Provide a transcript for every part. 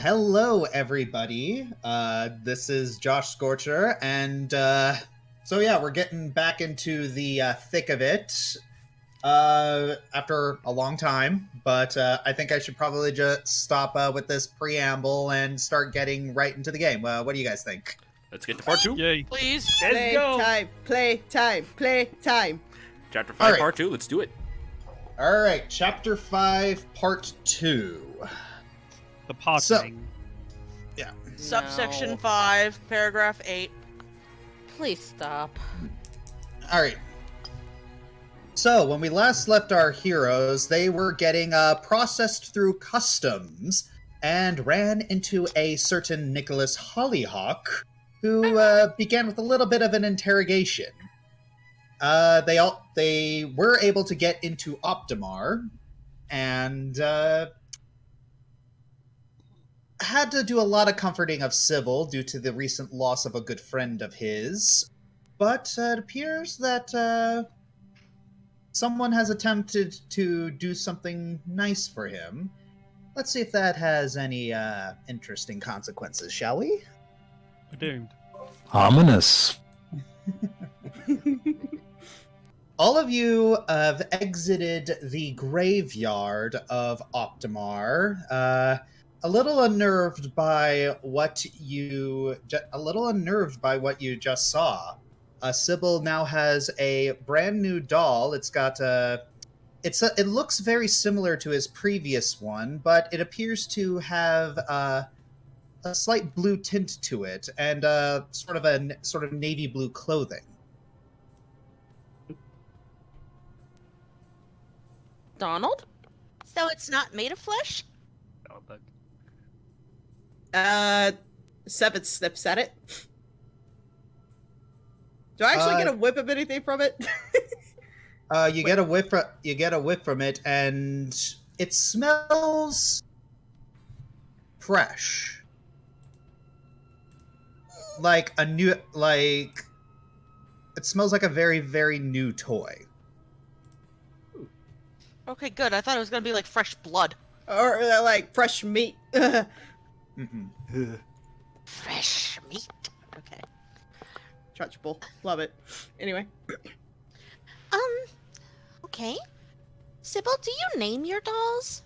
Hello, everybody. This is Josh Scorcher, and so yeah, we're getting back into the thick of it after a long time. But I think I should probably just stop with this preamble and start getting right into the game. What do you guys think? Let's get to part 2. Yay. Please. Let's go. Play time. Chapter 5, Alright. part 2. Let's do it. All right, Chapter 5, Part 2. The parting. Yeah. Subsection No. 5, paragraph 8. Please stop. All right. So, when we last left our heroes, they were getting processed through customs and ran into a certain Nicholas Hollyhock, who began with a little bit of an interrogation. They were able to get into Optimar, and had to do a lot of comforting of Sybil due to the recent loss of a good friend of his. But it appears that someone has attempted to do something nice for him. Let's see if that has any interesting consequences, shall we? We're doomed. Ominous. All of you have exited the graveyard of Optimar, a little unnerved by what you just saw. Sybil now has a brand new doll. It's got it looks very similar to his previous one, but it appears to have a slight blue tint to it and sort of navy blue clothing. Donald? So it's not made of flesh? Oh, but Seven snips at it. Do I actually get a whip of anything from it? You get a whiff from it, and it smells fresh, it smells like a very, very new toy. Okay, good. I thought it was gonna be like fresh blood. Or like fresh meat. Mm-hmm. Fresh meat. Okay. Touchable. Love it. Anyway. Okay. Sybil, do you name your dolls?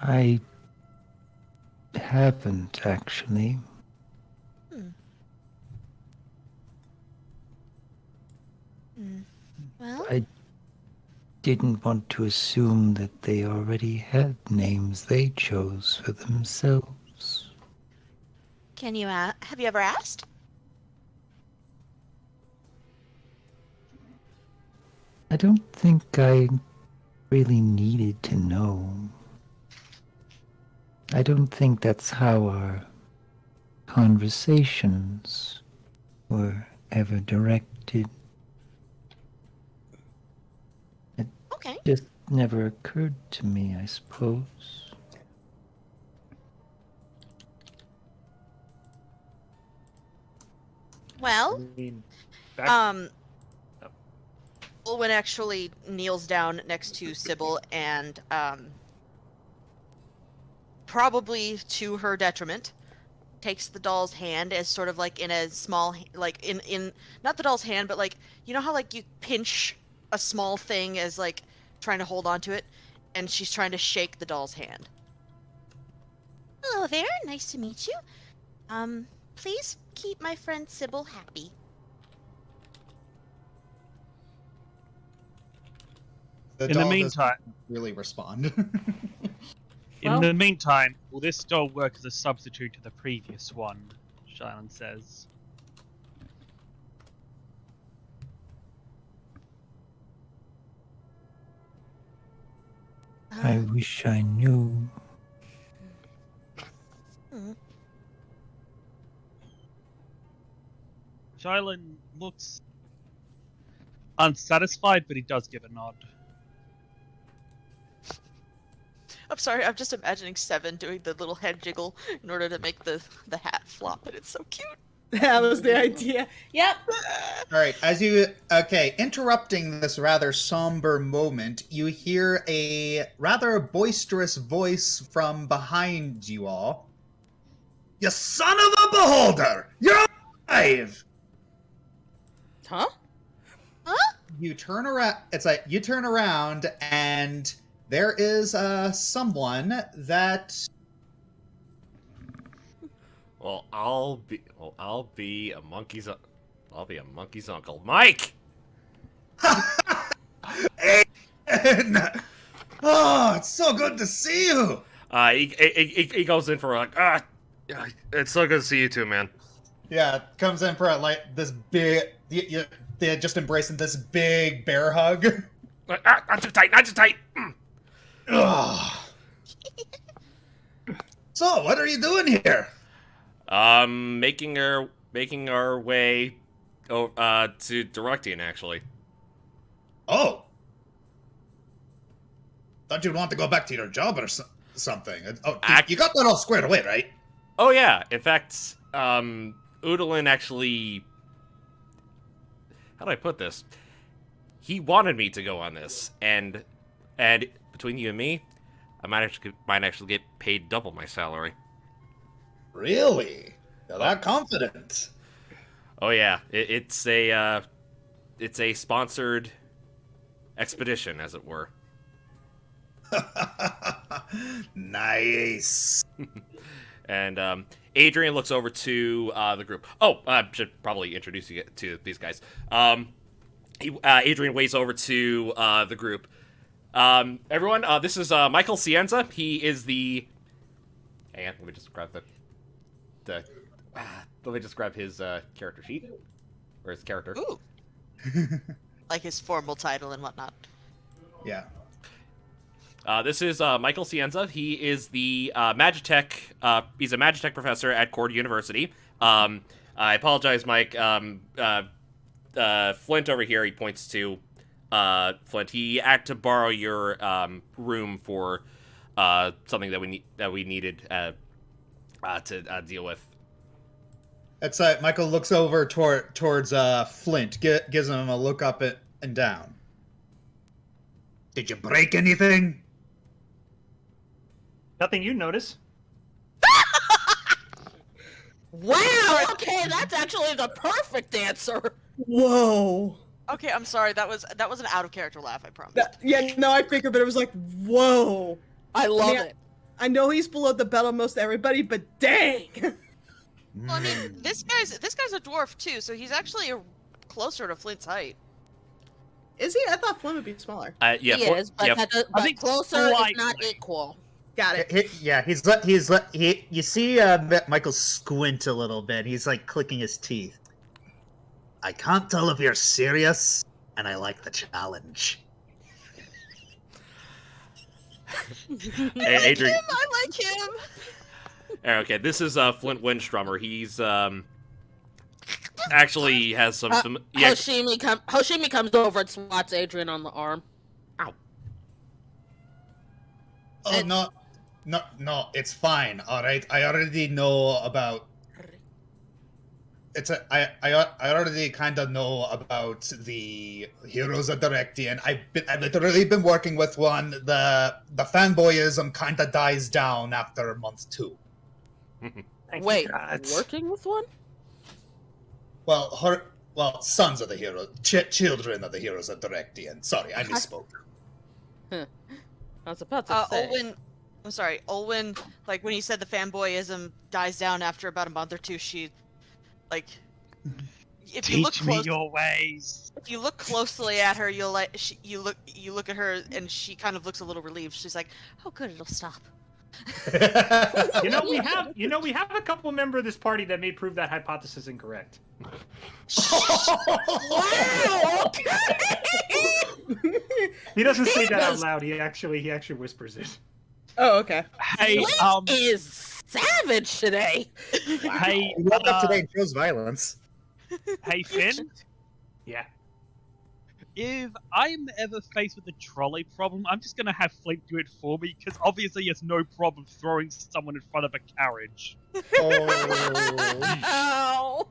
I haven't actually. Well, I didn't want to assume that they already had names they chose for themselves. can you have you ever asked? I don't think I really needed to know. I don't think that's how our conversations were ever directed. Okay. Just never occurred to me, I suppose. Well, mean, back... Olwen actually kneels down next to Sybil and, probably to her detriment, takes the doll's hand as sort of like in a small, like in not the doll's hand, but like, you know how like you pinch a small thing as like trying to hold on to it, and she's trying to shake the doll's hand. Hello there, nice to meet you. Please keep my friend Sybil happy. The In the doll doesn't meantime, really respond. in the meantime, will this doll work as a substitute to the previous one? Shylan says. I wish I knew. Shylan looks unsatisfied, but he does give a nod. I'm sorry, I'm just imagining Seven doing the little head jiggle in order to make the hat flop, and it's so cute. That was the idea. Yep. All right, interrupting this rather somber moment, you hear a rather boisterous voice from behind you all. You son of a beholder! You're alive! Huh? You turn around. It's like you turn around, and there is someone that. Well, I'll be a monkey's uncle, Mike. Aiden! Oh, it's so good to see you. He goes in for it's so good to see you too, man. Yeah, comes in for this big. They're just embracing this big bear hug. Not too tight, not too tight. Ugh. So, what are you doing here? Making our way to Directian, actually. Oh. Thought you'd want to go back to your job or something. Oh, you got that all squared away, right? Oh yeah. In fact, Udalin actually. How do I put this? He wanted me to go on this, and between you and me, I might actually get paid double my salary. Really? You're that confident? Oh yeah, it's a sponsored expedition, as it were. Nice. And Adrian looks over to the group. Oh, I should probably introduce you to these guys. Adrian waves over to the group. Everyone, this is Michael Cienza. He is the. Hang on, let me just grab let me just grab his character sheet, or his character. Ooh. Like his formal title and whatnot. Yeah. This is Michael Cienza. He is the Magitech. He's a Magitech professor at Cord University. I apologize, Mike. Flint over here. He points to Flint. He had to borrow your room for something that we needed to deal with. That's Michael looks over towards Flint, gives him a look up and down. Did you break anything? Nothing you notice. Wow! Okay, that's actually the perfect answer. Whoa. Okay, I'm sorry. That was an out of character laugh. I promise. Yeah, no, I figured, but it was like, whoa. I love mean, it. I know he's below the belt of most everybody, but dang. Well, I mean, this guy's a dwarf too, so he's actually closer to Flint's height. Is he? I thought Flynn would be smaller. Yeah, He is, but, I think closer is not slightly. equal. Got it. You see Michael squint a little bit. He's like clicking his teeth. I can't tell if you're serious, and I like the challenge. Hey, Adrian. I like him. Okay, this is Flint Windstrummer. He's actually has some. Yeah. Hoshimi comes over and swats Adrian on the arm. Ow. Oh, no, it's fine. All right, I already know about. I already kind of know about the Heroes of Directian. I've literally been working with one. The fanboyism kind of dies down after month 2. Wait, working with one? Well, sons of the heroes, children of the Heroes of Directian. Sorry, I misspoke. I was about to say. Olwen, like, when you said the fanboyism dies down after about a month or two, she, like, if you look Teach me close, your ways. if you look closely at her, you look at her, and she kind of looks a little relieved. She's like, "Oh, good, it'll stop." We have a couple member of this party that may prove that hypothesis incorrect. Wow, okay. He doesn't say that out loud. He actually whispers it. Oh, okay. Hey, Flint is savage today. hey, He woke up today and chose violence. hey, Finn. Yeah. If I'm ever faced with a trolley problem, I'm just gonna have Flint do it for me, because obviously he has no problem throwing someone in front of a carriage. Oh. Ow.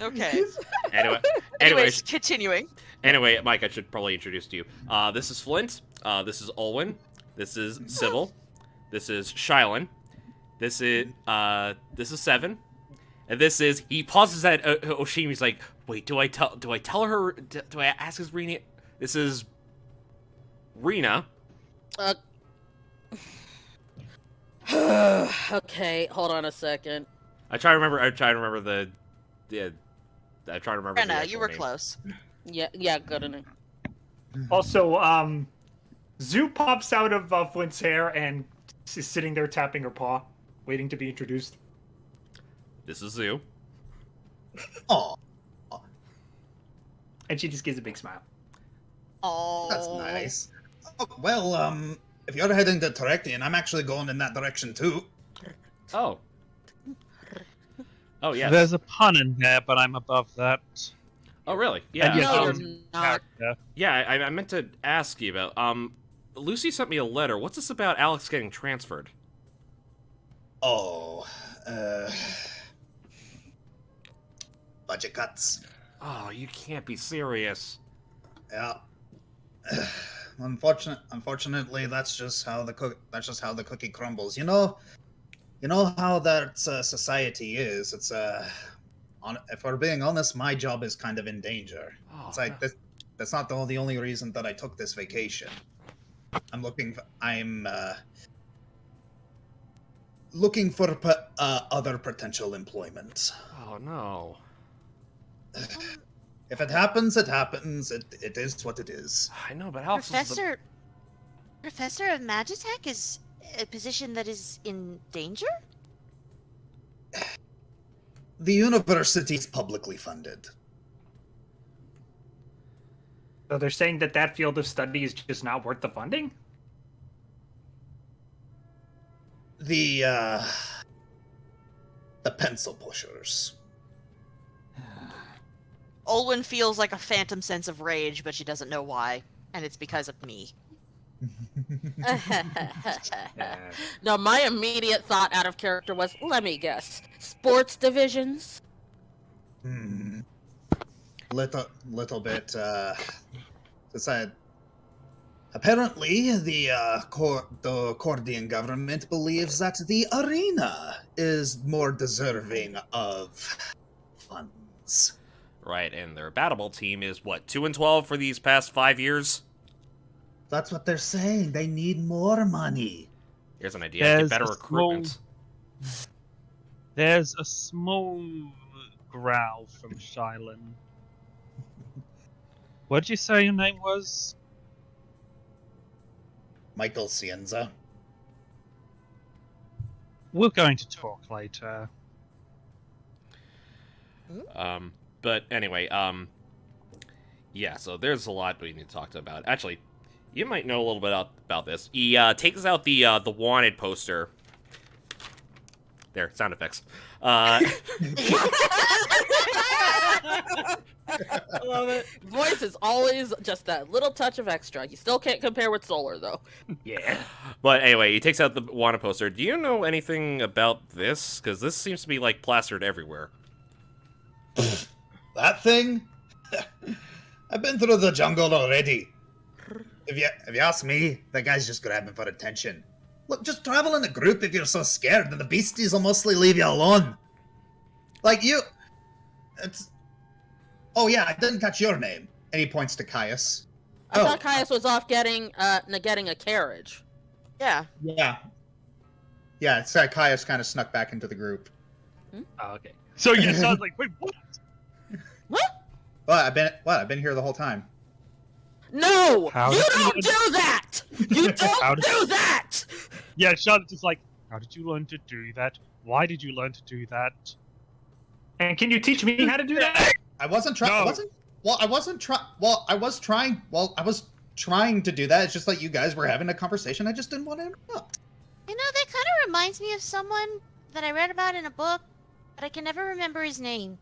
Okay. Anyways, Anyways, continuing. anyway, Mike, I should probably introduce to you. This is Flint. This is Olwen. This is Sybil. This is Shylin. This is Seven. And this is, he pauses at Oshimi. He's like, wait, do I tell her, do I ask his Rena? This is Rena. Okay, hold on a second. I try to remember the Rena, actual you were name. close. Yeah, good enough. Also, Zoo pops out of Flint's hair and is sitting there tapping her paw, waiting to be introduced. This is Zoo. Oh, And she just gives a big smile. Oh, that's nice. Oh, well, if you're heading to Terrakian, I'm actually going in that direction too. Oh. Oh, yes. There's a pun in there, but I'm above that. Oh, really? And Yeah. yes, No, there's you're a not. character. Yeah, I meant to ask you about, Lucy sent me a letter. What's this about Alex getting transferred? Oh, budget cuts. Oh, you can't be serious. Yeah. Unfortunately, that's just how the cookie crumbles. You know how that society is. It's if we're being honest, my job is kind of in danger. Oh, It's like no. that's not the only reason that I took this vacation. I'm looking for other potential employment. Oh, no. If it happens, it happens. It is what it is. I know, but Alex is the... Professor of Magitech is a position that is in danger? The university is publicly funded. So they're saying that field of study is just not worth the funding? The pencil pushers. Olwen feels like a phantom sense of rage, but she doesn't know why, and it's because of me. No, my immediate thought out of character was, let me guess, sports divisions? Little bit, decided. Apparently, the Cordian government believes that the arena is more deserving of funds. Right, and their battable team is, what, 2-12 for these past 5 years? That's what they're saying. They need more money. Here's an idea. Get There's better a recruitment. There's a small growl from Shylin. What did you say your name was? Michael Cienza. We're going to talk later. But anyway, yeah, so there's a lot we need to talk about. Actually, you might know a little bit about this. He takes out the wanted poster. There, sound effects. I love it. Voice is always just that little touch of extra. You still can't compare with Solar, though. Yeah. But anyway, he takes out the wanted poster. Do you know anything about this? Because this seems to be, like, plastered everywhere. That thing? I've been through the jungle already. If you ask me, that guy's just grabbing for attention. Look, just travel in a group if you're so scared, and the beasties will mostly leave you alone. Like you... It's... Oh yeah, I didn't catch your name. And he points to Caius. I thought Caius was off getting a carriage. Yeah. Yeah. Yeah, it's like Caius kind of snuck back into the group. Oh, okay. So yeah, sounds like, wait, what? What? I've been here the whole time. No! How You did don't you- do that! You How don't did- do that! Yeah, Charlotte's just like, how did you learn to do that? Why did you learn to do that? And can you teach me how to do that? I wasn't trying. No. I was trying to do that. It's just like you guys were having a conversation. I just didn't want to interrupt. You know, that kind of reminds me of someone that I read about in a book, but I can never remember his name.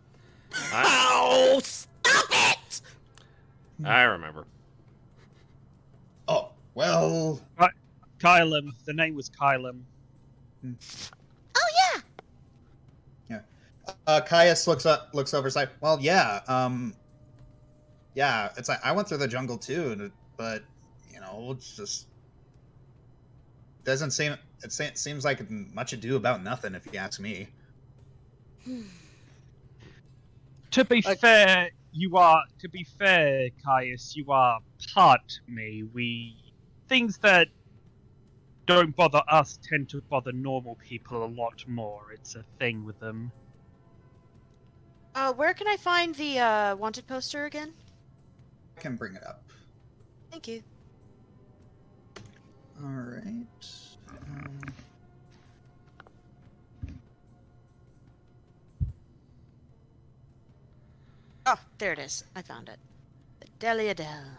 Oh, stop it! I remember. Oh, well... Kylum. The name was Kylum. Oh yeah. Caius looks over, it's like, well, yeah, yeah, it's like, I went through the jungle too, but, you know, it's just... It seems like much ado about nothing, if you ask me. To be fair, Caius, you are part me. Things that don't bother us tend to bother normal people a lot more. It's a thing with them. Where can I find the wanted poster again? I can bring it up. Thank you. Alright. Oh, there it is. I found it. The Delia Del.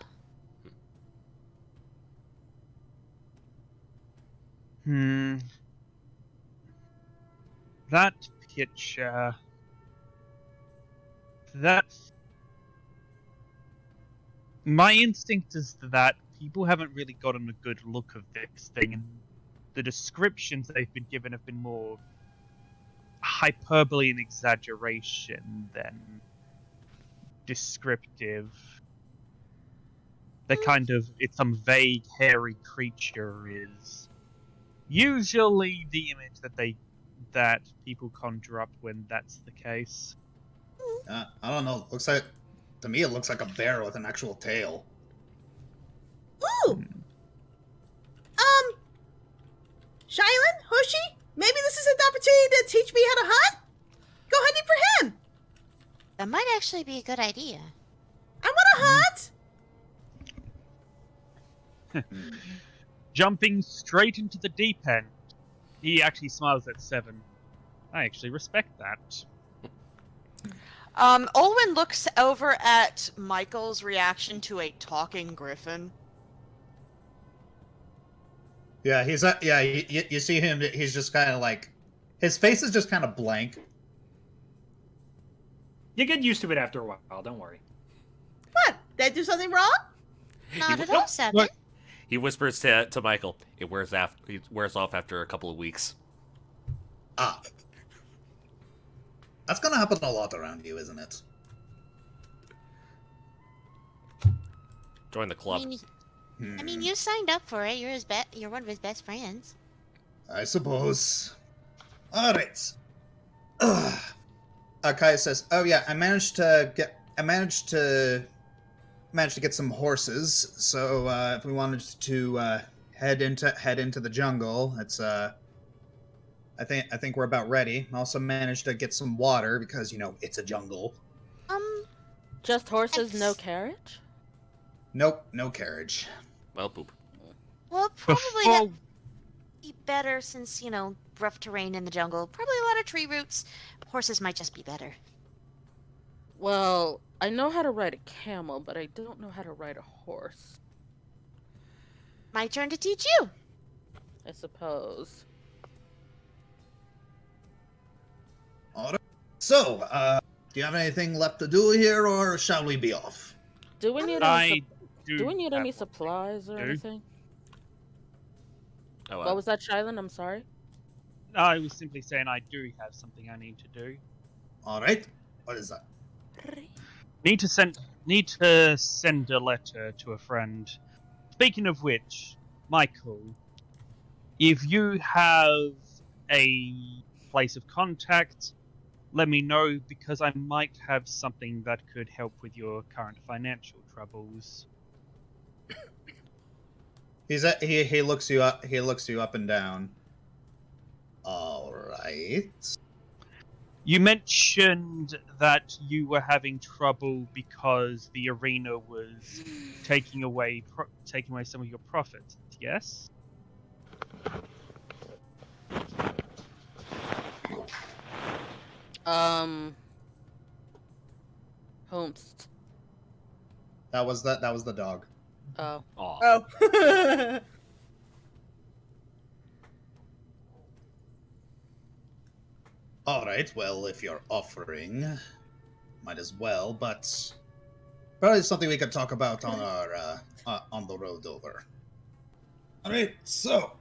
That picture. My instinct is that people haven't really gotten a good look of this thing, and the descriptions they've been given have been more hyperbole and exaggeration than descriptive. It's some vague, hairy creature is usually the image that people conjure up when that's the case. I don't know. To me, it looks like a bear with an actual tail. Ooh! Shylin? Hoshi? Maybe this is an opportunity to teach me how to hunt? Go hunting for him! That might actually be a good idea. I want to hunt! Jumping straight into the deep end. He actually smiles at Seven. I actually respect that. Olwen looks over at Michael's reaction to a talking griffin. Yeah, you see him, he's just kind of like, his face is just kind of blank. You get used to it after a while, don't worry. What? Did I do something wrong? Not at all, Seven. He whispers to Michael, it wears off after a couple of weeks. Ah. That's gonna happen a lot around you, isn't it? Join the club. I mean, you signed up for it. You're one of his best friends. I suppose. Alright. Kai says, "Oh yeah, I managed to get some horses. So if we wanted to head into the jungle, it's I think we're about ready. Also managed to get some water because it's a jungle. Just horses, no carriage? Nope, no carriage. Well, poop. Well, probably that'd be better since rough terrain in the jungle. Probably a lot of tree roots. Horses might just be better. Well, I know how to ride a camel, but I don't know how to ride a horse. My turn to teach you. I suppose. Alright. So, do you have anything left to do here, or shall we be off? Do we need any supplies or anything? Oh, What was that, Shylin? I'm sorry. I was simply saying I do have something I need to do. Alright. What is that? Need to send a letter to a friend. Speaking of which, Michael, if you have a place of contact, let me know, because I might have something that could help with your current financial troubles. He looks you up. He looks you up and down. All right. You mentioned that you were having trouble because the arena was taking away some of your profits. Yes. Homest. That was the dog. Oh. Oh. All right. Well, if you're offering, might as well. But Probably something we could talk about on our on the road over. All right, so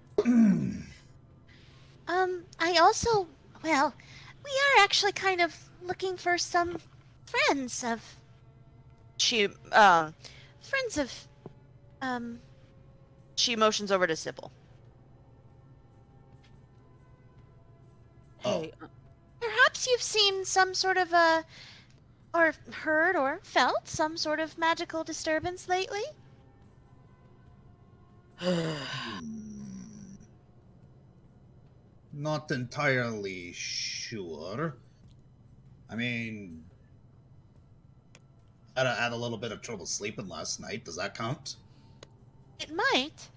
I also, well, we are actually kind of looking for some friends of. Friends of, She motions over to Sybil. Hey, Perhaps you've seen some sort of or heard or felt some sort of magical disturbance lately? not entirely sure. I mean, I had a little bit of trouble sleeping last night. Does that count? It might.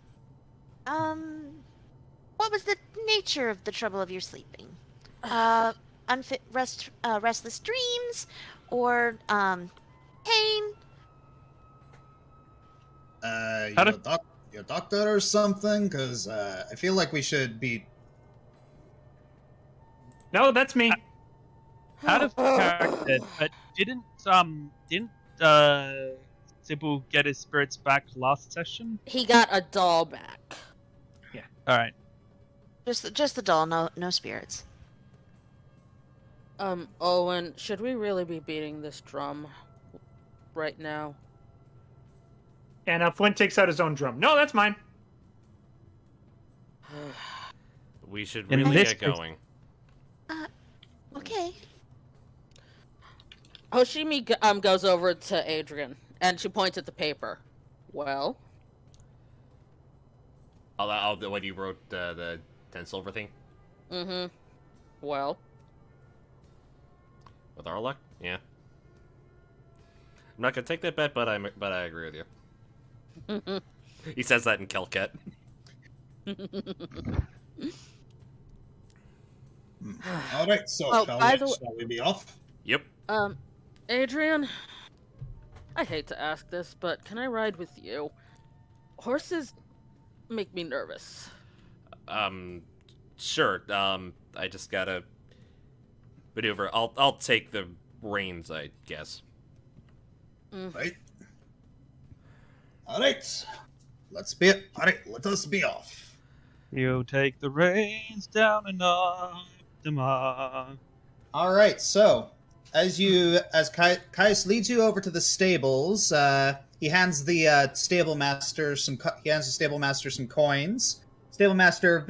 What was the nature of the trouble of your sleeping? Restless dreams, or pain? Your doctor or something? Because I feel like we should be. No, that's me. Out of character, but didn't Sybil get his spirits back last session? he got a doll back. All right. Just the doll, no spirits. Owen, should we really be beating this drum right now? And Flint takes out his own drum. No, that's mine. We should In really this get case- going. Okay. Hoshimi goes over to Adrian, and she points at the paper. Well, What you wrote, the 10 silver thing? mm-hmm. Well, With our luck? Yeah. I'm not gonna take that bet, but I agree with you. He says that in Kelket. All right, so Oh, by shall the shall we be off? Yep. Adrian, I hate to ask this, but can I ride with you? Horses make me nervous. Sure. I just gotta maneuver. I'll take the reins, I guess. Right. All right. Let us be off. You take the reins down and up the mark. All right. So, as Caius leads you over to the stables, he hands the stable master some coins. Stable master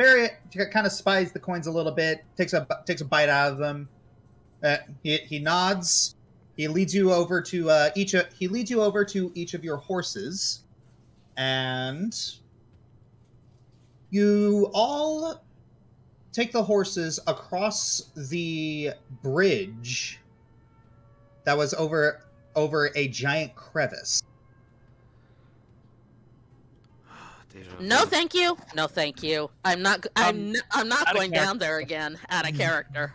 kind of spies the coins a little bit, takes a bite out of them. He nods. He leads you over to each of your horses, and you all take the horses across the bridge that was over a giant crevice. No, thank you. No, thank you. I'm not going down there again. Out of character.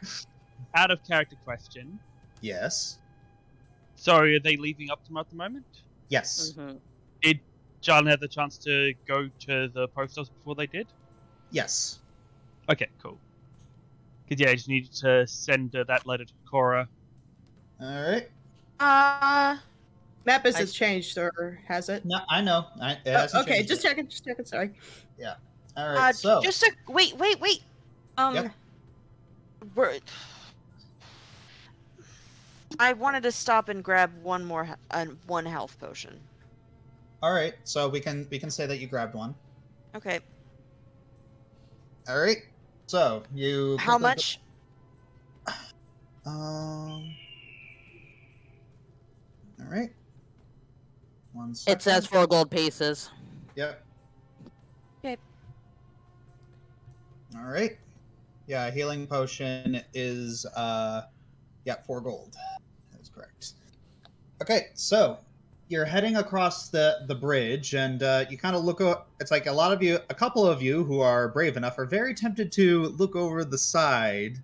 Out of character question. Yes. So are they leaving Optima at the moment? Yes. Mm-hmm. Did Jarlin have the chance to go to the post office before they did? Yes. Okay, cool. Because yeah, I just needed to send that letter to Cora. All right. Map has changed, or has it? No, I know. Okay, just checking. Sorry. All right. So wait. Yep. I wanted to stop and grab one health potion. all right. So we can say that you grabbed one. Okay. All right. So you. How much? All right. 1 second. It says 4 gold pieces. Yep. Okay. All right. Yeah, healing potion is 4 gold. That is correct. Okay, so you're heading across the bridge, and you kind of look. It's like a couple of you who are brave enough are very tempted to look over the side.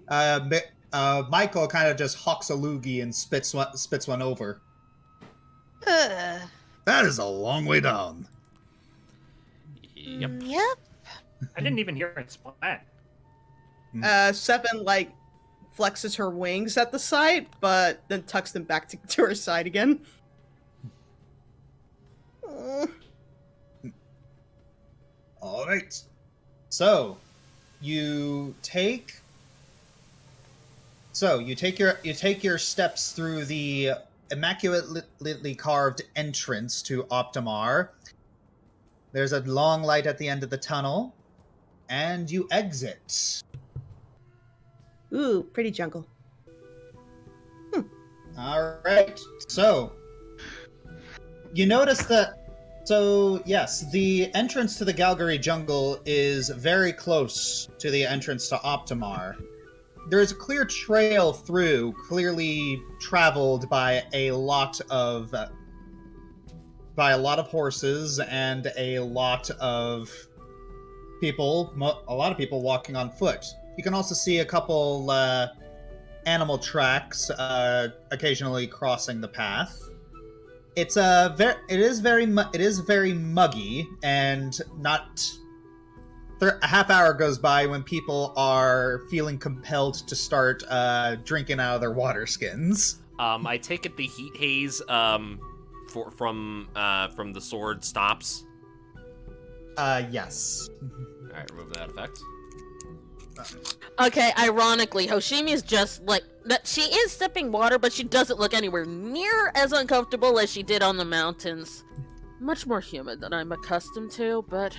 Michael kind of just hawks a loogie and spits one over. That is a long way down. Yep. Yep. I didn't even hear it splat. 7 flexes her wings at the sight, but then tucks them back to her side again. All right. So, you take your steps through the immaculately carved entrance to Optimar. There's a long light at the end of the tunnel, and you exit. Ooh, pretty jungle. All right. So, you notice that. So, yes, the entrance to the Galgari Jungle is very close to the entrance to Optimar. There is a clear trail through, clearly traveled by a lot of horses and a lot of people walking on foot. You can also see a couple animal tracks occasionally crossing the path. It is very muggy, and not a half hour goes by when people are feeling compelled to start drinking out of their water skins. I take it the heat haze from the sword stops. Yes. All right, remove that effect. Okay, ironically, Hoshimi's just like that. She is sipping water, but she doesn't look anywhere near as uncomfortable as she did on the mountains. Much more humid than I'm accustomed to, but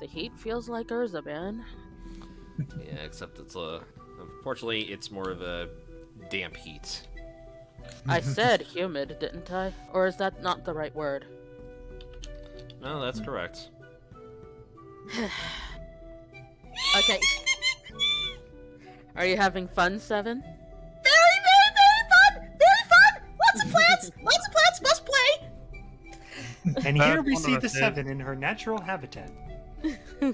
the heat feels like Urza, man. Yeah, except unfortunately, it's more of a damp heat. I said humid, didn't I? Or is that not the right word? No, that's correct. Okay. Are you having fun, Seven? Very, very, very fun! Very fun! Lots of plants! Lots of plants must play! And here we One see of the us Seven in her natural habitat. What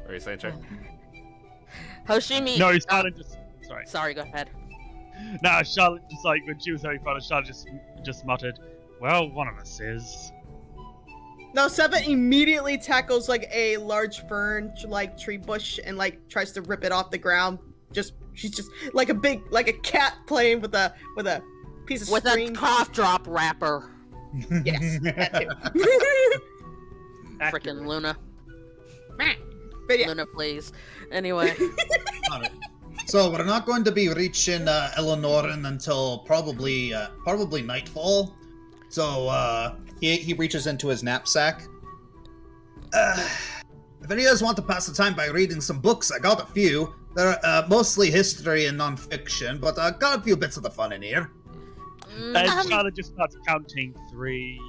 are you saying, Trey? Hoshimi. No, Charlotte just. Sorry. Sorry, go ahead. No, Charlotte just like when she was having fun, Charlotte just muttered, "Well, one of us is." No, Seven immediately tackles like a large fern, like tree bush, and like tries to rip it off the ground. She's just like a cat playing with a piece of With string. a cough drop wrapper. Yes, that too. Frickin' Luna. But yeah, Luna, please. Anyway. Alright. So we're not going to be reaching Eleanorin until probably nightfall. So he reaches into his knapsack. If any of us want to pass the time by reading some books, I got a few. They're mostly history and non-fiction, but I got a few bits of the fun in here. And Charlotte just starts counting 3,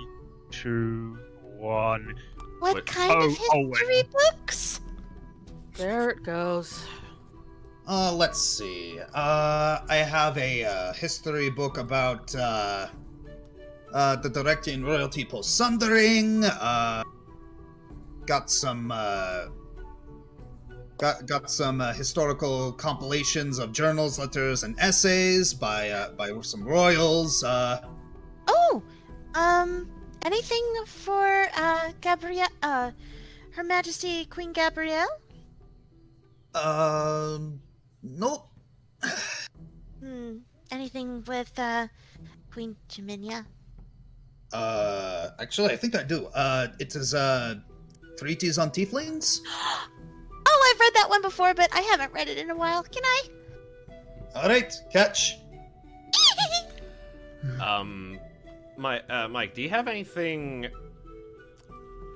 2, 1. What kind of history books? There it goes. Let's see. I have a history book about the Directian royalty post Sundering. Got some historical compilations of journals, letters, and essays by some royals. Anything for Gabrielle? Her Majesty Queen Gabrielle? Nope. Anything with Queen Jaminia? Actually, I think I do. It is Treatise on Tieflings. Oh, I've read that one before, but I haven't read it in a while. Can I? All right, catch. Mike, do you have anything?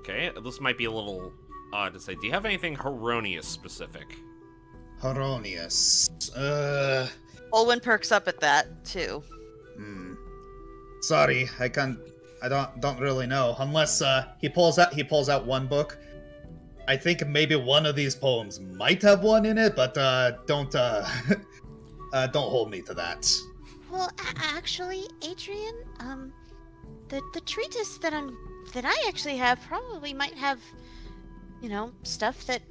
Okay, this might be a little odd to say. Do you have anything Heronius specific? Heronius. Olwen perks up at that too. Sorry, I don't really know. Unless he pulls out one book. I think maybe one of these poems might have one in it, but don't hold me to that. Well, actually, Adrian, the treatise that I actually have probably might have, stuff that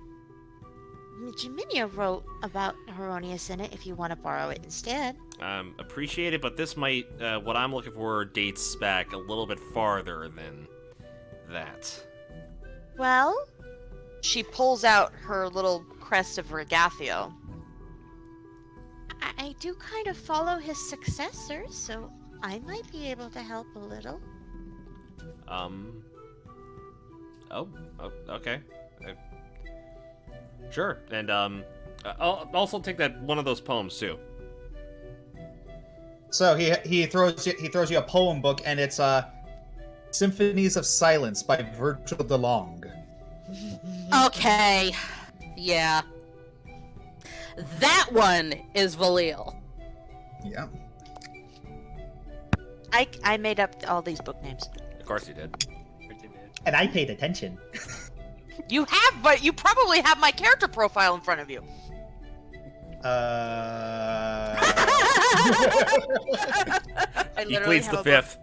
Jaminia wrote about Heronius in it. If you want to borrow it instead. Appreciate it, but this might what I'm looking for dates back a little bit farther than that. Well, She pulls out her little crest of Regathio. I do kind of follow his successor, so I might be able to help a little. Oh, okay. Sure, and I'll also take that one of those poems too. So he throws you a poem book, and it's Symphonies of Silence by Virgil DeLong. Okay. Yeah. That one is Valil. Yeah. I made up all these book names. Of course you did. And I paid attention. You have, but you probably have my character profile in front of you. I He pleads the fifth.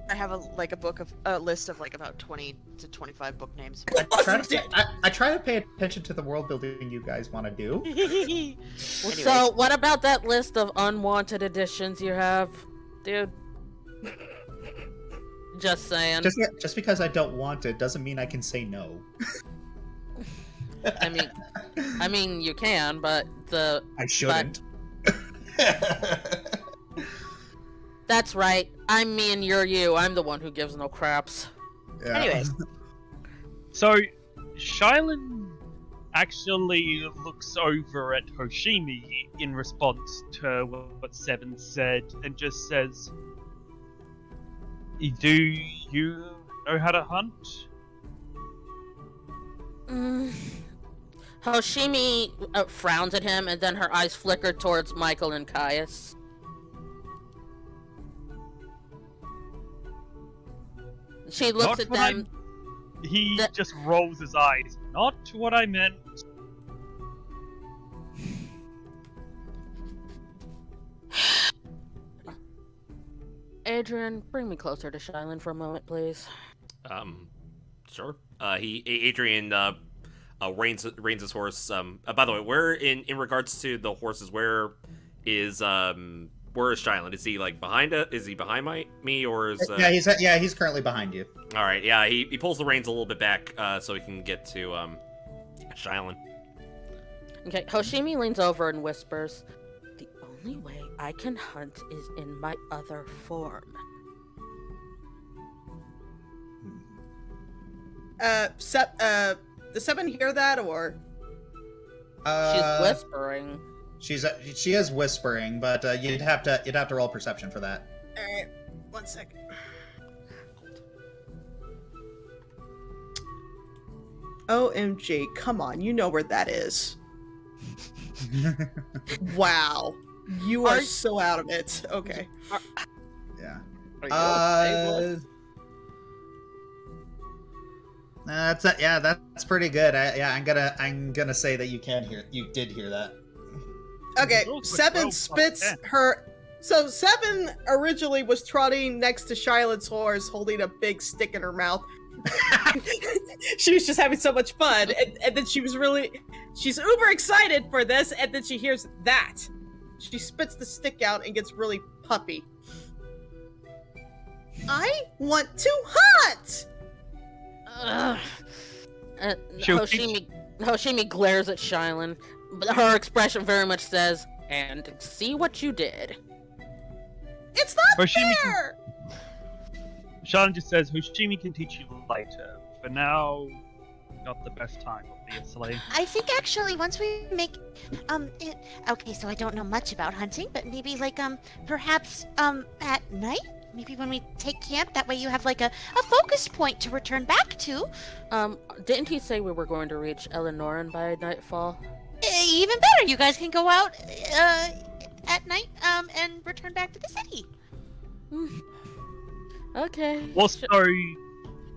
I have a book of a list of like about 20 to 25 book names. I try to pay attention to the world building you guys want to do. So, what about that list of unwanted additions you have, dude? Just saying. Just because I don't want it doesn't mean I can say no. I mean, you can, but I shouldn't. That's right. I'm me and you're you. I'm the one who gives no craps. Yeah. Anyways. So, Shylin actually looks over at Hoshimi in response to what Seven said and just says, "Do you know how to hunt?" Hoshimi frowns at him, and then her eyes flicker towards Michael and Caius. She looks Not at what them. He just rolls his eyes. Not what I meant. Adrian, bring me closer to Shylin for a moment, please. Sure. Adrian reins his horse. By the way, where in regards to the horses, where is Shylin? Is he like behind it? Is he behind me, or is? He's currently behind you. All right. Yeah, he pulls the reins a little bit back so he can get to Shylin. Okay, Hoshimi leans over and whispers, "The only way I can hunt is in my other form." Does Seven hear that, or? She's whispering. She is whispering, but you'd have to roll perception for that. All right, 1 second. OMG, come on, you know where that is. Wow. You are so out of it. Okay. Yeah. That's pretty good. I'm gonna say that you did hear that. Okay, Those were Seven 12 spits plus 10. her. So Seven originally was trotting next to Shiloh's horse, holding a big stick in her mouth. She was just having so much fun, and then she's uber excited for this, and then she hears that. She spits the stick out and gets really puffy. I want to hunt! Hoshimi glares at Shylin, but her expression very much says, "And see what you did." It's not Hoshimi fair! Shylin just says, "Hoshimi can teach you later. For now, not the best time, obviously." I think actually once we make okay, so I don't know much about hunting, but maybe like perhaps at night? Maybe when we take camp, that way you have like a focus point to return back to. Didn't he say we were going to reach Elenoran by nightfall? Even better, you guys can go out at night and return back to the city. Okay. Also,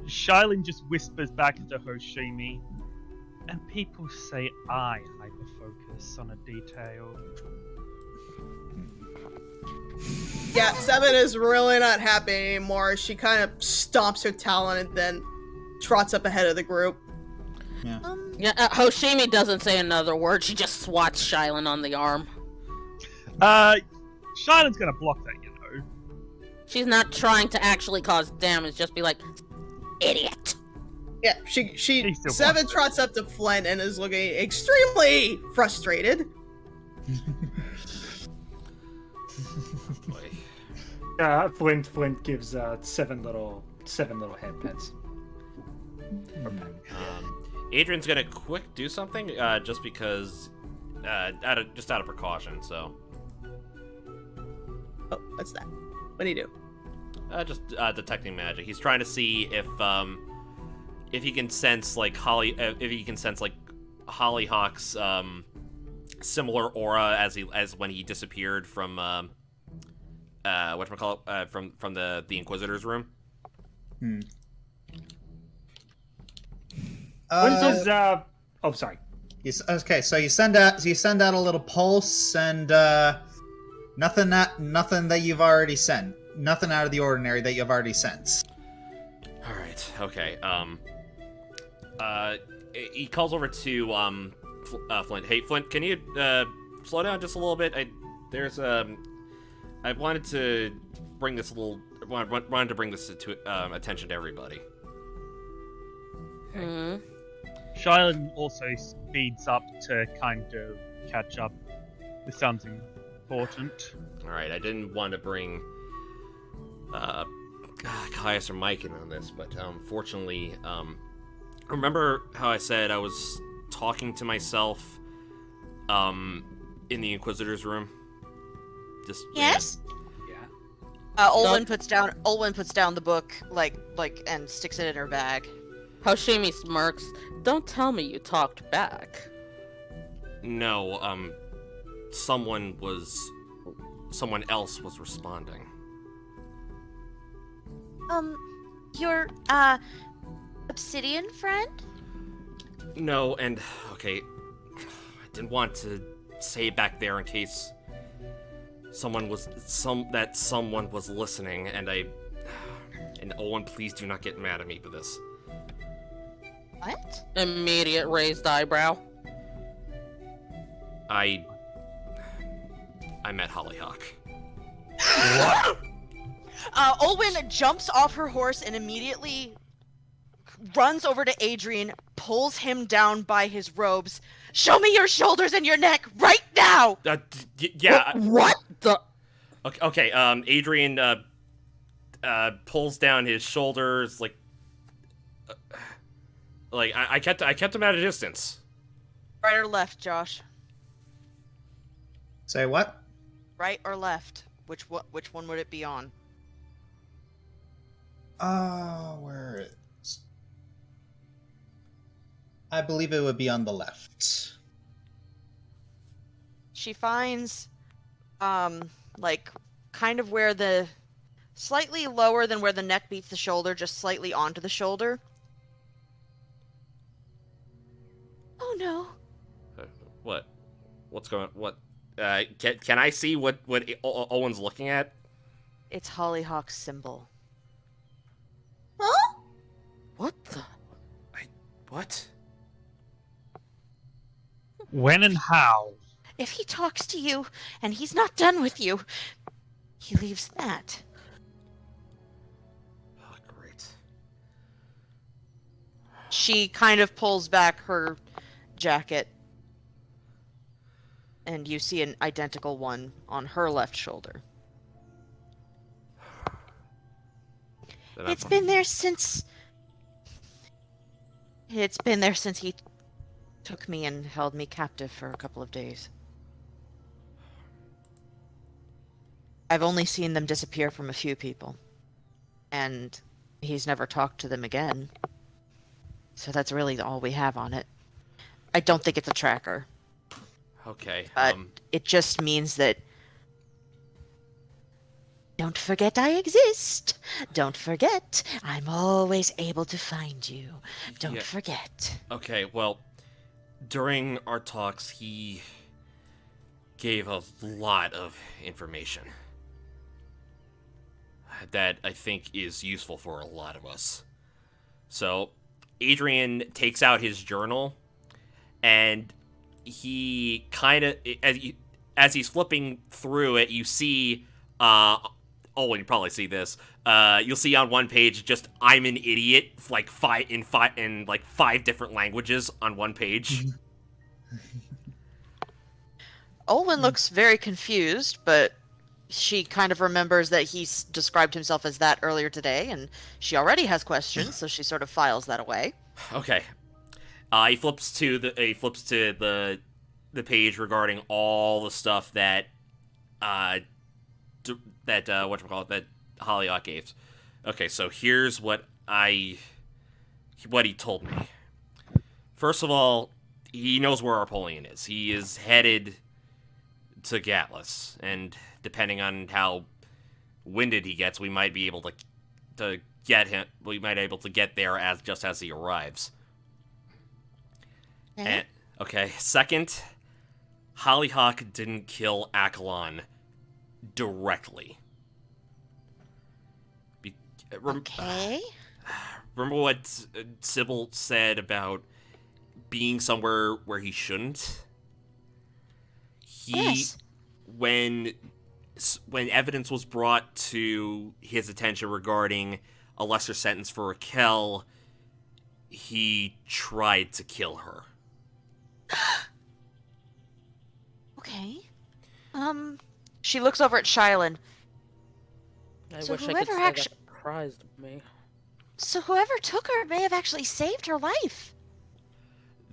Shylin just whispers back to Hoshimi, "And people say I hyper-focus on a detail." Yeah, Seven is really not happy anymore. She kind of stomps her talon and then trots up ahead of the group. Yeah. Hoshimi doesn't say another word. She just swats Shylin on the arm. Shylin's gonna block that, you know. She's not trying to actually cause damage. Just be like, "Idiot." Yeah, she still Seven wants trots up to Flint and is looking extremely frustrated. Boy. Flint gives seven little head pets. Adrian's gonna quick do something, just because, out of precaution. So. Oh, what's that? What do you do? Just detecting magic. He's trying to see if he can sense like Hollyhock's similar aura as when he disappeared from from the Inquisitor's room. Oh, sorry. Okay, so you send out a little pulse and nothing that you've already sent. Nothing out of the ordinary that you've already sensed. All right. Okay. He calls over to Flint. Hey, Flint, can you slow down just a little bit? I wanted to bring this wanted to bring this to attention to everybody. Hmm. Shylon also speeds up to kind of catch up. This sounds important. All right. I didn't want to bring Caius or Mike in on this, but fortunately, remember how I said I was talking to myself in the Inquisitor's room? Just Yes? Olwen puts down the book and sticks it in her bag. Hoshimi smirks. Don't tell me you talked back. No, someone else was responding. Your obsidian friend? No, and okay, I didn't want to say it back there in case someone was listening, and Owen, please do not get mad at me for this. What? Immediate raised eyebrow. I met Hollyhock. Olwen jumps off her horse and immediately runs over to Adrian, pulls him down by his robes. Show me your shoulders and your neck right now! Yeah. What the? Okay. Adrian pulls down his shoulders, I kept him at a distance. Right or left, Josh? Say what? Right or left? Which one would it be on? Where is? I believe it would be on the left. She finds, kind of where the slightly lower than where the neck meets the shoulder, just slightly onto the shoulder. Oh no. What? What's going on? What? Can I see what Owen's looking at? It's Hollyhock's symbol. Huh? What the? What? When and how? If he talks to you and he's not done with you, he leaves that. Oh, great. She kind of pulls back her jacket, and you see an identical one on her left shoulder. It's been there since he took me and held me captive for a couple of days. I've only seen them disappear from a few people, and he's never talked to them again. So that's really all we have on it. I don't think it's a tracker. Okay. But it just means that Don't forget I exist. Don't forget I'm always able to find you. Don't Yeah. forget. Okay, well, during our talks, he gave a lot of information that I think is useful for a lot of us. So, Adrian takes out his journal, and he kind of, as he's flipping through it, you see, and you probably see this. You'll see on one page just "I'm an idiot" like five different languages on one page. Olwen looks very confused, but she kind of remembers that he described himself as that earlier today, and she already has questions, so she sort of files that away. Okay. He flips to the page regarding all the stuff that whatchamacallit, that Hollyock gave. Okay, so here's what he told me. First of all, he knows where Arpolian is. He is headed to Gatlas, and depending on how winded he gets, we might be able to get him. We might be able to get there as he arrives. And, okay. Second, Hollyhock didn't kill Akalon directly. Okay. Remember what Sybil said about being somewhere where he shouldn't? Yes. When evidence was brought to his attention regarding a lesser sentence for Raquel, he tried to kill her. Okay. She looks over at Shylin. I So wish I could whoever say actu- that surprised me. So whoever took her may have actually saved her life.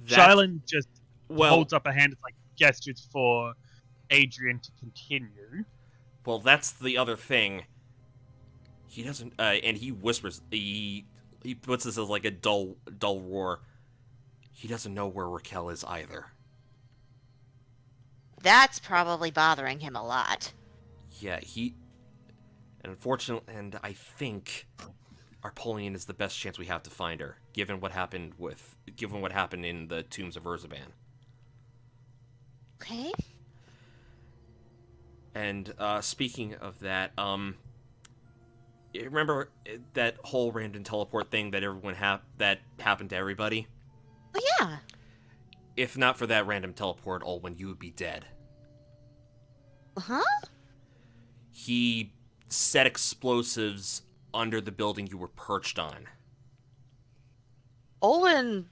Shylin just well, holds up a hand and like gestures for Adrian to continue. Well, that's the other thing. He doesn't, and he whispers. He puts this as like a dull roar. He doesn't know where Raquel is either. That's probably bothering him a lot. Yeah, and unfortunately, and I think Arpolian is the best chance we have to find her, given what happened in the Tombs of Urzaban. Okay. And speaking of that, remember that whole random teleport thing that that happened to everybody? Oh, yeah. If not for that random teleport, Olwen, you would be dead. Huh? He set explosives under the building you were perched on. Olwen,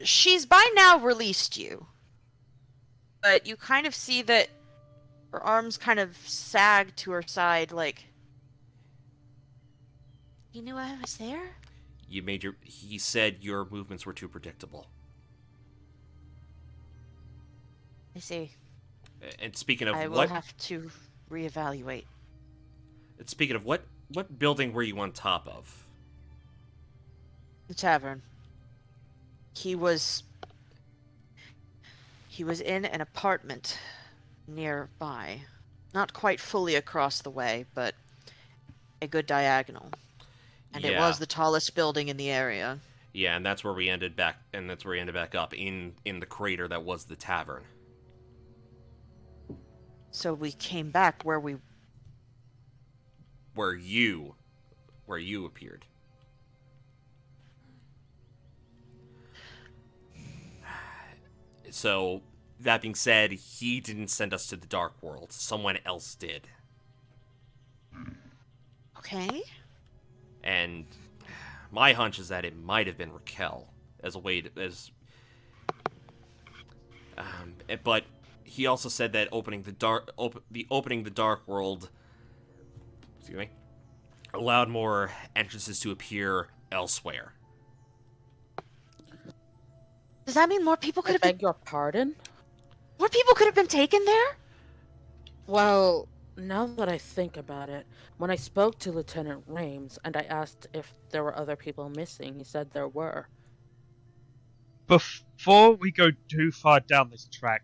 she's by now released you. But you kind of see that her arms kind of sag to her side, like... You knew I was there? He said your movements were too predictable. I see. And speaking of I will have to reevaluate. Speaking of what building were you on top of? The tavern. He was in an apartment nearby. Not quite fully across the way, but a good diagonal. And it was the tallest building in the area. Yeah, and that's where we ended back up in the crater that was the tavern. So we came back where you appeared. So, that being said, he didn't send us to the Dark World. Someone else did. Okay. And my hunch is that it might have been Raquel but he also said that opening the Dark World, excuse me, allowed more entrances to appear elsewhere. Does that mean more people could I have been... beg your pardon? More people could have been taken there? Well, now that I think about it, when I spoke to Lieutenant Rames and I asked if there were other people missing, he said there were. Before we go too far down this track,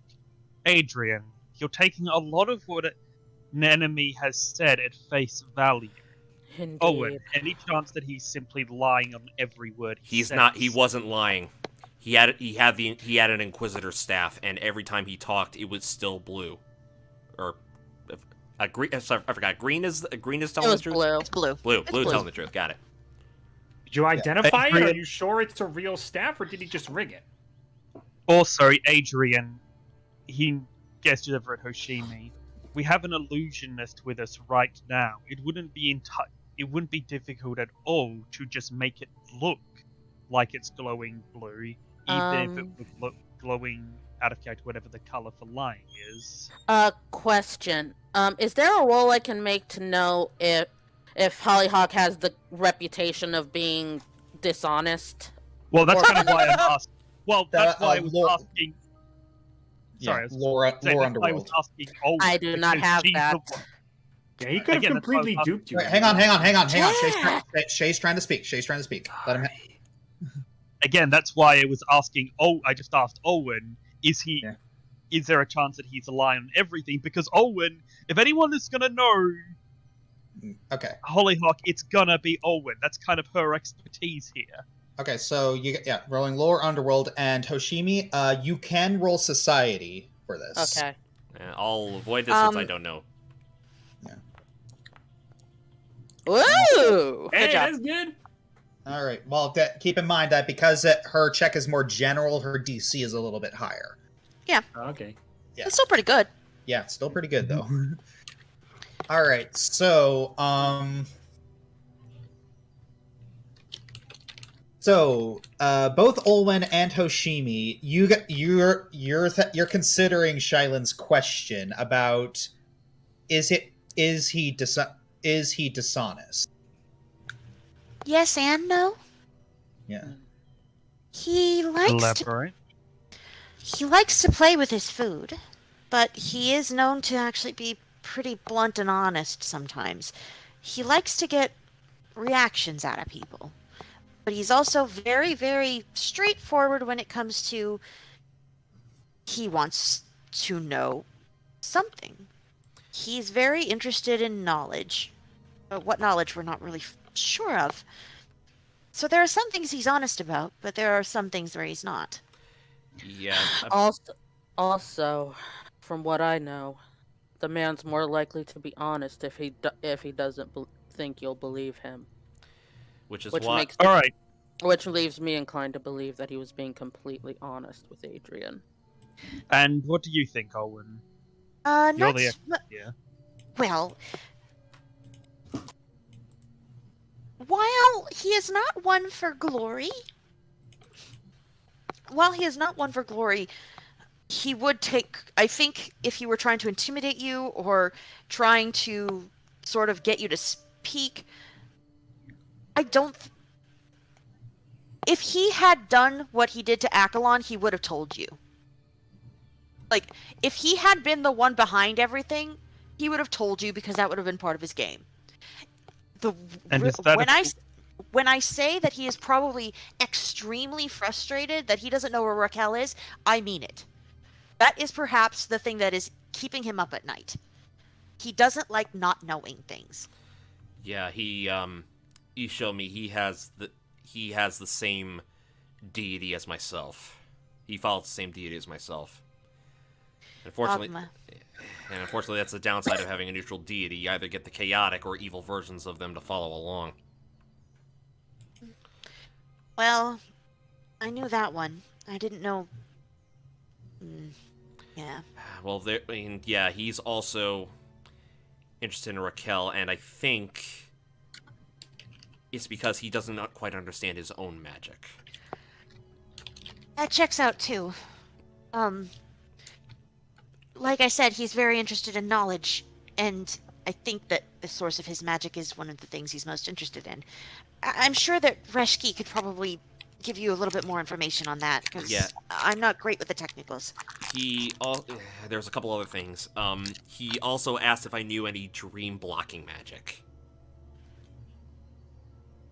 Adrian, you're taking a lot of what an enemy has said at face value. Indeed. Owen, any chance that he's simply lying on every word he says? Not. He wasn't lying. He had an Inquisitor staff, and every time he talked, it was still blue, or green. Sorry, I forgot. Green is telling the truth. Blue. It's blue. Blue Blue. telling the truth. Got it. Did you identify it? Adrian- Are you sure it's a real staff, or did he just rig it? Also, Adrian, he gestured over at Hoshimi. We have an illusionist with us right now. It wouldn't be difficult at all to just make it look like it's glowing blue, even if it would look glowing out of character, whatever the color for lying is. Question. Is there a roll I can make to know if Hollyhock has the reputation of being dishonest? Well, that's Or- kind of why I'm asking. Well, that's That, why I was lore- asking. Sorry, I was Lore saying Lore that's why I was Underworld. asking Olwen, I do not because have she's the that. one- Yeah, he could have Again, that's why I was completely asking- duped you. Wait, hang on. Yeah. Shay's trying to speak. Shay's trying to speak. Let him. Again, that's why I was asking. I just asked Olwen, Yeah. is there a chance that he's a lie on everything? Because Olwen, if anyone is gonna know Okay. Hollyhock, it's gonna be Olwen. That's kind of her expertise here. Okay. So rolling Lore Underworld and Hoshimi. You can roll Society for this. Okay. I'll avoid this since I don't know. Woo! Hey, Good job. that's good. All right. Well, keep in mind that because her check is more general, her DC is a little bit higher. Okay. Yeah. It's still pretty good. Yeah, it's still pretty good though. All right. So, both Olwen and Hoshimi, you're considering Shailen's question about is he dishonest? Yes and no. Yeah. He Elaborate. likes to play with his food, but he is known to actually be pretty blunt and honest sometimes. He likes to get reactions out of people, but he's also very, very straightforward when it comes to he wants to know something. He's very interested in knowledge, but what knowledge we're not really sure of. So there are some things he's honest about, but there are some things where he's not. Yeah. Also, from what I know, the man's more likely to be honest if he doesn't think you'll believe him, Which is which why. makes All right. which leaves me inclined to believe that he was being completely honest with Adrian. And what do you think, Olwen? You're Not the s- yeah. well. While he is not one for glory, he would take. I think if he were trying to intimidate you or trying to sort of get you to speak, I don't. If he had done what he did to Akalon, he would have told you. Like, if he had been the one behind everything, he would have told you because that would have been part of his game. And is that When I say that he is probably extremely frustrated that he doesn't know where Raquel is, I mean it. That is perhaps the thing that is keeping him up at night. He doesn't like not knowing things. Yeah, he showed me he has the same deity as myself. He follows the same deity as myself. Unfortunately, Dogma. and unfortunately, that's the downside of having a neutral deity. You either get the chaotic or evil versions of them to follow along. Well, I knew that one. I didn't know. Yeah. Well, he's also interested in Raquel, and I think it's because he does not quite understand his own magic. That checks out too. Like I said, he's very interested in knowledge, and I think that the source of his magic is one of the things he's most interested in. I'm sure that Reshki could probably give you a little bit more information on that, because Yeah. I'm not great with the technicals. There's a couple other things. He also asked if I knew any dream blocking magic.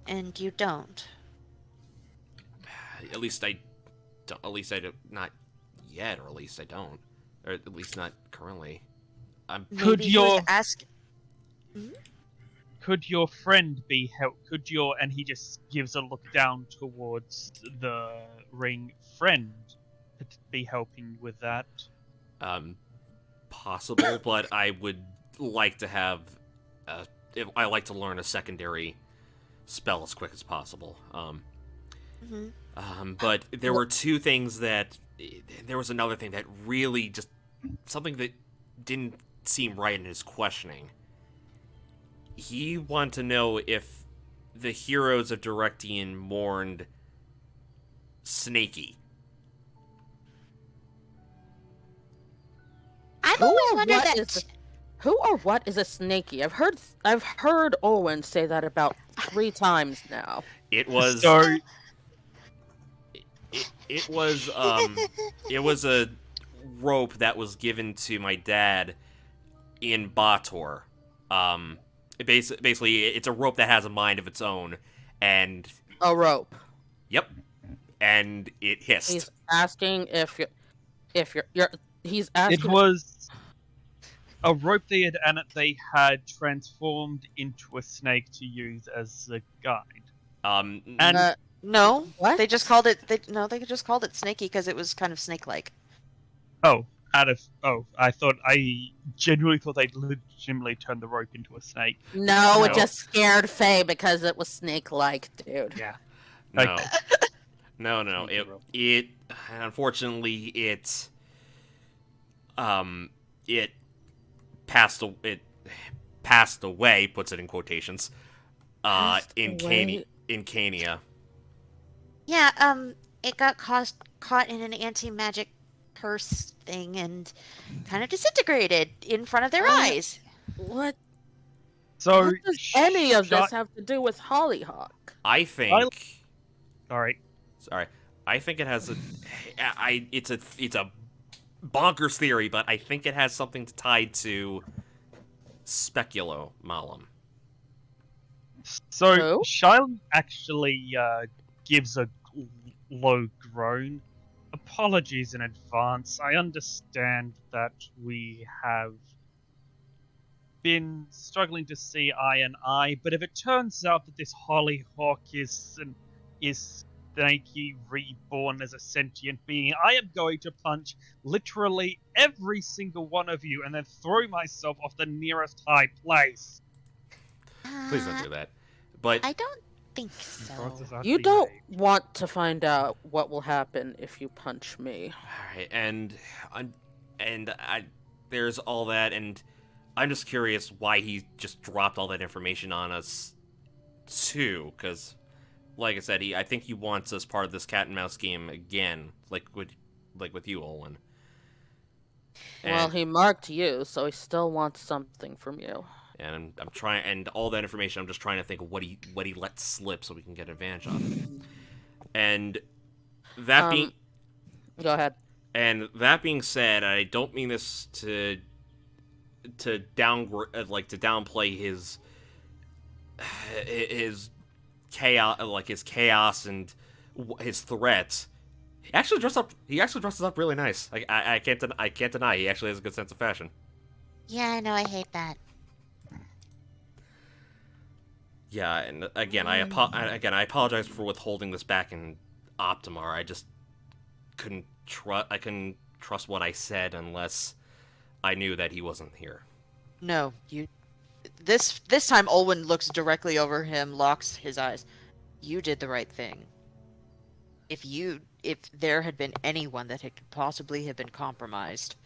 And you don't. At least I don't. At least I don't. Not yet, or at least I don't. Or at least not currently. Could Maybe he was Could your friend be help? And he just gives a look down towards the ring. Friend be helping with that? Possible, but I would like to have. I like to learn a secondary spell as quick as possible. But there were two things that. There was another thing that really just something that didn't seem right in his questioning. He wanted to know if the heroes of Directian mourned Snakey. I've always wondered what that. is- Who or what is a snaky? I've heard Owen say that about 3 times now. It was So, it was it was a rope that was given to my dad in Bator. Basically, it's a rope that has a mind of its own, and A rope. yep, and it hissed. He's asking if you're he's asking it was a rope they had transformed into a snake to use as a guide. And No, What? they just called it. They just called it snaky because it was kind of snake-like. I genuinely thought they'd legitimately turned the rope into a snake. No, it No. just scared Faye because it was snake-like, dude. Yeah. No, Okay. no. It unfortunately it passed away. Puts it in quotations. Passed In away? Cania. Yeah, it got caught in an anti-magic curse thing and kind of disintegrated in front of their eyes. What? So What does any of this Shut- have to do with Hollyhock? I think. Sorry. Sorry. I think it has a. It's a bonkers theory, but I think it has something tied to Speculo Malum. So Who? Shiloh actually gives a low groan. Apologies in advance. I understand that we have been struggling to see eye and eye, but if it turns out that this Hollyhock is Snaky reborn as a sentient being, I am going to punch literally every single one of you and then throw myself off the nearest high place. Please don't do that. But I don't think so. Chances are You they don't may. want to find out what will happen if you punch me. alright, and there's all that, and I'm just curious why he just dropped all that information on us too, because, like I said, I think he wants us part of this cat and mouse game again, like with you, Olin. Well, And, he marked you, so he still wants something from you. and I'm trying, and all that information, I'm just trying to think of what he let slip so we can get advantage on it. And that being. Go ahead. And that being said, I don't mean this to downplay his chaos and his threats. He actually dresses up really nice. I can't deny he actually has a good sense of fashion. Yeah, I know. I hate that. Yeah, and again, I apologize for withholding this back in Optimar. I just couldn't trust what I said unless I knew that he wasn't here. No, you. This time, Olwen looks directly over him, locks his eyes. You did the right thing. If there had been anyone that had possibly have been compromised,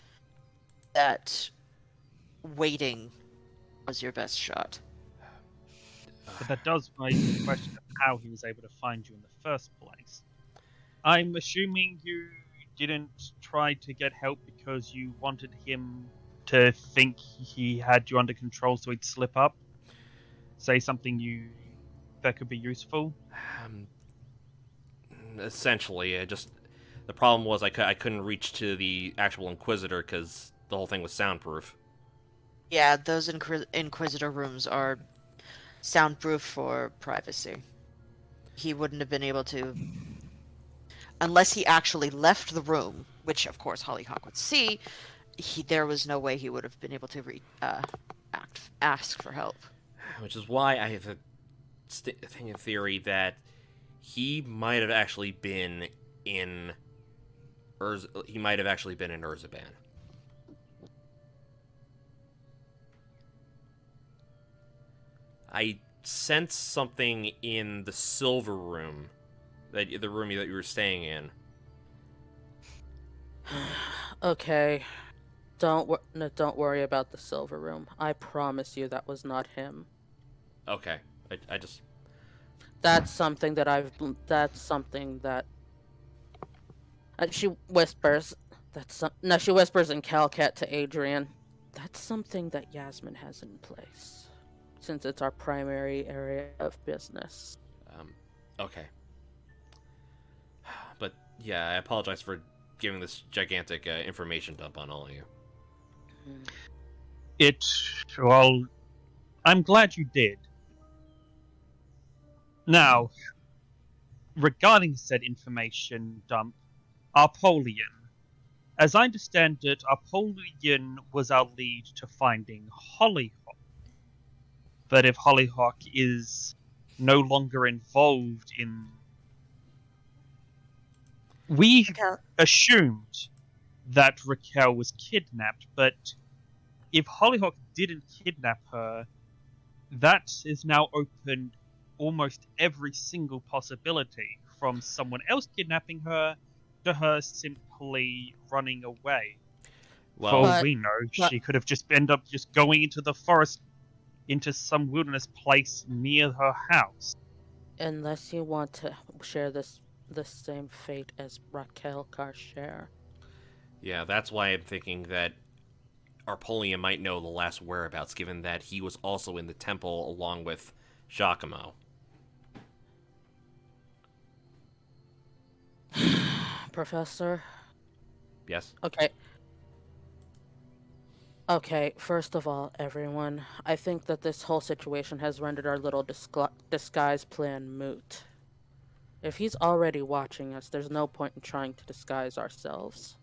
that waiting was your best shot. But that does raise the question of how he was able to find you in the first place. I'm assuming you didn't try to get help because you wanted him to think he had you under control so he'd slip up? Say something that could be useful? Essentially, the problem was I couldn't reach to the actual Inquisitor because the whole thing was soundproof. Yeah, those Inquisitor rooms are soundproof for privacy. He wouldn't have been able to, unless he actually left the room, which of course Hollyhock would see. There was no way he would have been able to ask for help. Which is why I have a thing in theory that he might have actually been in Urzaban. I sense something in the silver room, the room that you were staying in. Okay. Don't worry about the silver room. I promise you that was not him. Okay, I just That's something that she whispers. No, she whispers in Calcat to Adrian. That's something that Yasmin has in place, since it's our primary area of business. Okay. But yeah, I apologize for giving this gigantic information dump on all of you. Well, I'm glad you did. Now, regarding said information dump, Apollyon. As I understand it, Apollyon was our lead to finding Hollyhock. But if Hollyhock is no longer involved in... We assumed that Raquel was kidnapped, but if Hollyhock didn't kidnap her, that is now opened almost every single possibility, from someone else kidnapping her to her simply running away. For all we know, she could have just ended up just going into the forest, into some wilderness place near her house. Unless you want to share the same fate as Raquel Carcher. Yeah, that's why I'm thinking that Arpolian might know the last whereabouts, given that he was also in the temple along with Giacomo. Professor? Yes? Okay, first of all, everyone, I think that this whole situation has rendered our little disguise plan moot. If he's already watching us, there's no point in trying to disguise ourselves.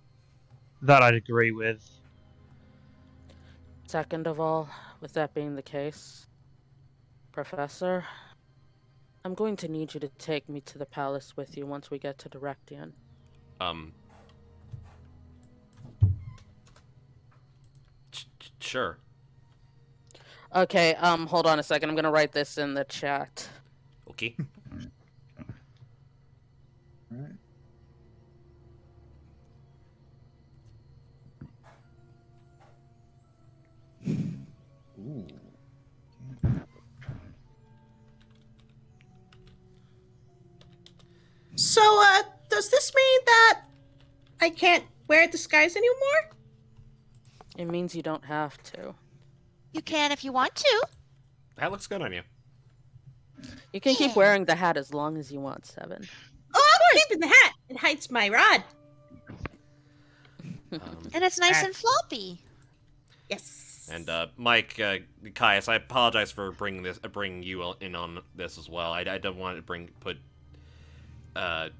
That I'd agree with. Second of all, with that being the case, Professor, I'm going to need you to take me to the palace with you once we get to Direction. Sure. Okay, hold on a second. I'm gonna write this in the chat. Okay. Alright. Ooh. So, does this mean that I can't wear a disguise anymore? It means you don't have to. You can if you want to. That looks good on you. You can keep wearing the hat as long as you want, Seven. Oh, I'm keeping the hat. It hides my rod. And it's nice and floppy. Yes. And Mike, Caius, I apologize for bringing you in on this as well. I don't want to I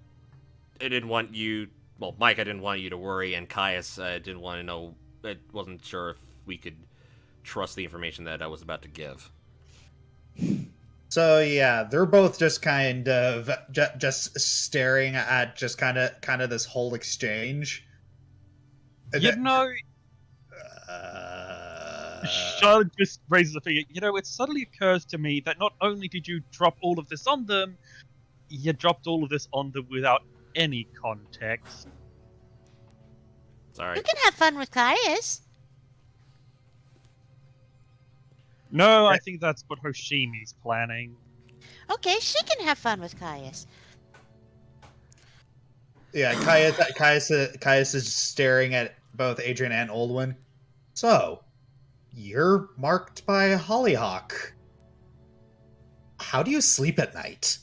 didn't want you. Well, Mike, I didn't want you to worry, and Caius, I didn't want to know. I wasn't sure if we could trust the information that I was about to give. So yeah, they're both just kind of just staring at just kind of this whole exchange. You know, Charlotte just raises a finger. You know, it suddenly occurs to me that not only did you drop all of this on them, you dropped all of this on them without any context. Sorry. You can have fun with Caius. No, I think that's what Hoshimi's planning. Okay, she can have fun with Caius. Yeah, Caius is staring at both Adrian and Oldwin. So, you're marked by Hollyhock. How do you sleep at night?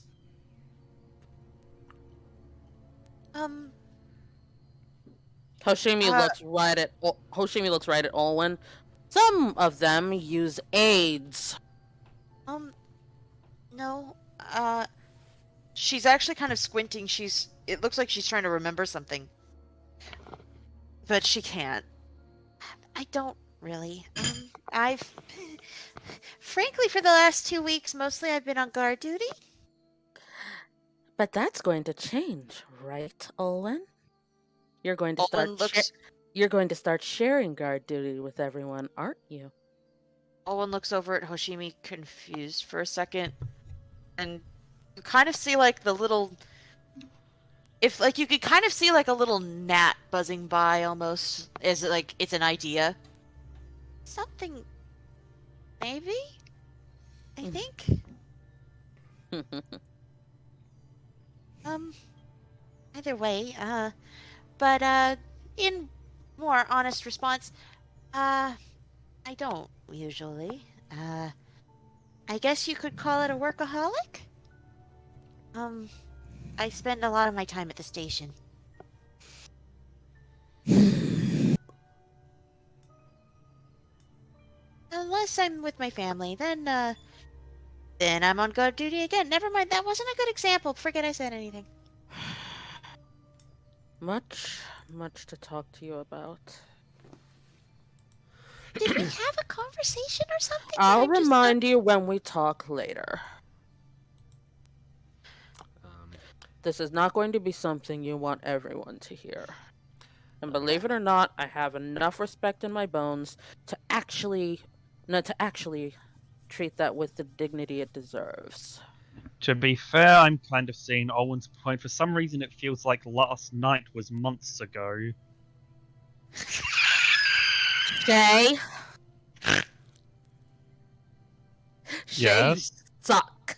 Hoshimi looks right at Olwen. Some of them use aids. No. She's actually kind of squinting. It looks like she's trying to remember something. But she can't. I don't really. Frankly, for the last 2 weeks, mostly I've been on guard duty. But that's going to change, right, Olwen? You're going to start sharing guard duty with everyone, aren't you? Owen looks over at Hoshimi confused for a second. And you kind of see like the little... you could kind of see like a little gnat buzzing by almost. As like it's an idea. Something... maybe? I think? Either way, but, in more honest response, I don't usually. I guess you could call it a workaholic? I spend a lot of my time at the station. Unless I'm with my family, then I'm on guard duty again. Never mind, that wasn't a good example. Forget I said anything. Much to talk to you about. Did we have a conversation or something? I'll remind you when we talk later. This is not going to be something you want everyone to hear. And believe it or not, I have enough respect in my bones to actually treat that with the dignity it deserves. To be fair, I'm kind of seeing Owen's point. For some reason, it feels like last night was months ago. Shay? Shay, Yes? you suck.